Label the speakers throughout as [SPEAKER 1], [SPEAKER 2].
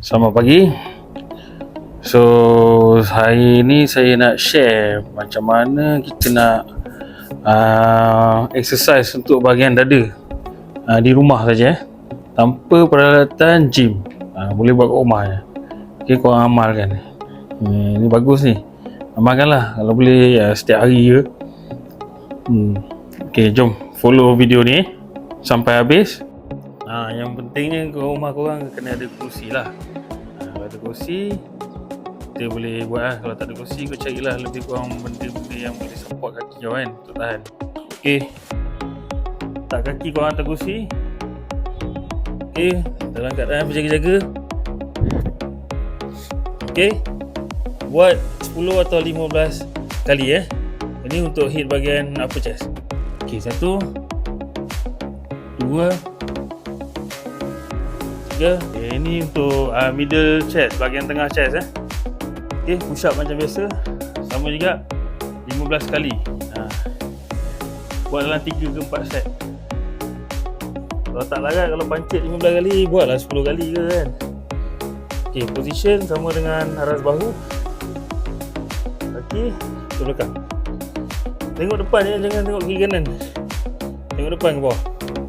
[SPEAKER 1] Selamat pagi. So, hari ni saya nak share macam mana kita nak exercise untuk bahagian dada di rumah saja, tanpa peralatan gym. Boleh buat kat rumah je. Okay, korang amalkan. Ni bagus ni. Amalkanlah kalau boleh setiap hari ke. Okay, jom follow video ni sampai habis. Yang pentingnya ke rumah korang kena ada kerusi lah. Kalau ada kerusi, kita boleh buat lah. Kalau tak ada kerusi, kau carilah lebih kurang benda-benda yang boleh support kaki kau kan, untuk tahan. Okay, tak kaki korang atas kerusi. Okay, dalam keadaan berjaga-jaga. Okay, buat 10 atau 15 kali Ini untuk hit bahagian upper chest. Okay, 1 2 3. Ini untuk middle chest, bahagian tengah chest Okay, push up macam biasa. Sama juga 15 kali. Buat dalam 3 ke 4 set. Kalau tak larat, kalau pancit 15 kali, buatlah 10 kali ke kan. Okay, position sama dengan aras bahu. Kaki ke belakang. Tengok depan jangan tengok kiri kanan. Tengok depan ke bawah.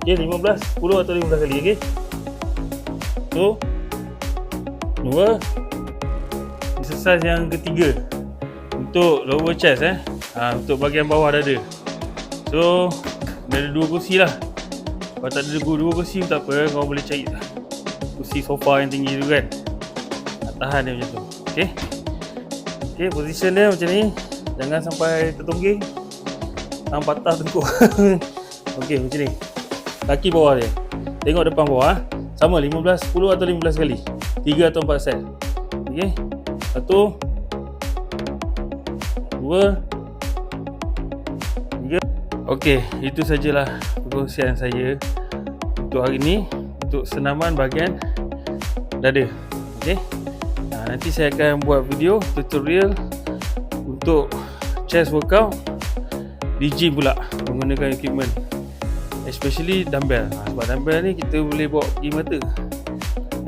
[SPEAKER 1] Okay, 15, 10 atau 15 kali. Okay, so 2. Exercise yang ketiga untuk lower chest untuk bahagian bawah dada. So ada 2 kursi lah. Kalau tak ada 2 kursi tak apa, kau boleh cari kursi sofa yang tinggi tu kan. Tahan dia macam tu. Okay, position dia macam ni. Jangan sampai tertongging, patah tengkuk. Okay, macam ni. Kaki bawah dia, tengok depan bawah. Sama 15, 10 atau 15 kali, 3 atau 4 set. Okay, 1 2 3. Okay, itu sajalah perkongsian saya untuk hari ni, untuk senaman bahagian dada. Okay, nanti saya akan buat video tutorial untuk chest workout di gym pula, menggunakan equipment, especially dumbbell. Sebab dumbbell ni kita boleh bawa pergi mata.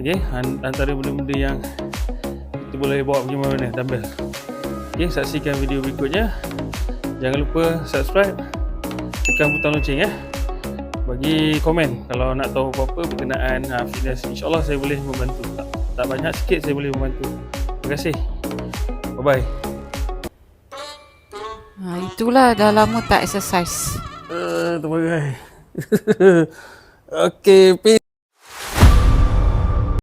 [SPEAKER 1] Okay, antara benda-benda yang kita boleh bawa pergi mana dumbbell. Okay, saksikan video berikutnya. Jangan lupa subscribe, tekan butang lonceng bagi komen kalau nak tahu apa-apa berkenaan fitness. InsyaAllah saya boleh membantu. Tak banyak, sikit saya boleh membantu. Terima kasih. Bye-bye.
[SPEAKER 2] Itulah dah lama tak exercise.
[SPEAKER 1] Terima kasih. Okay, peace.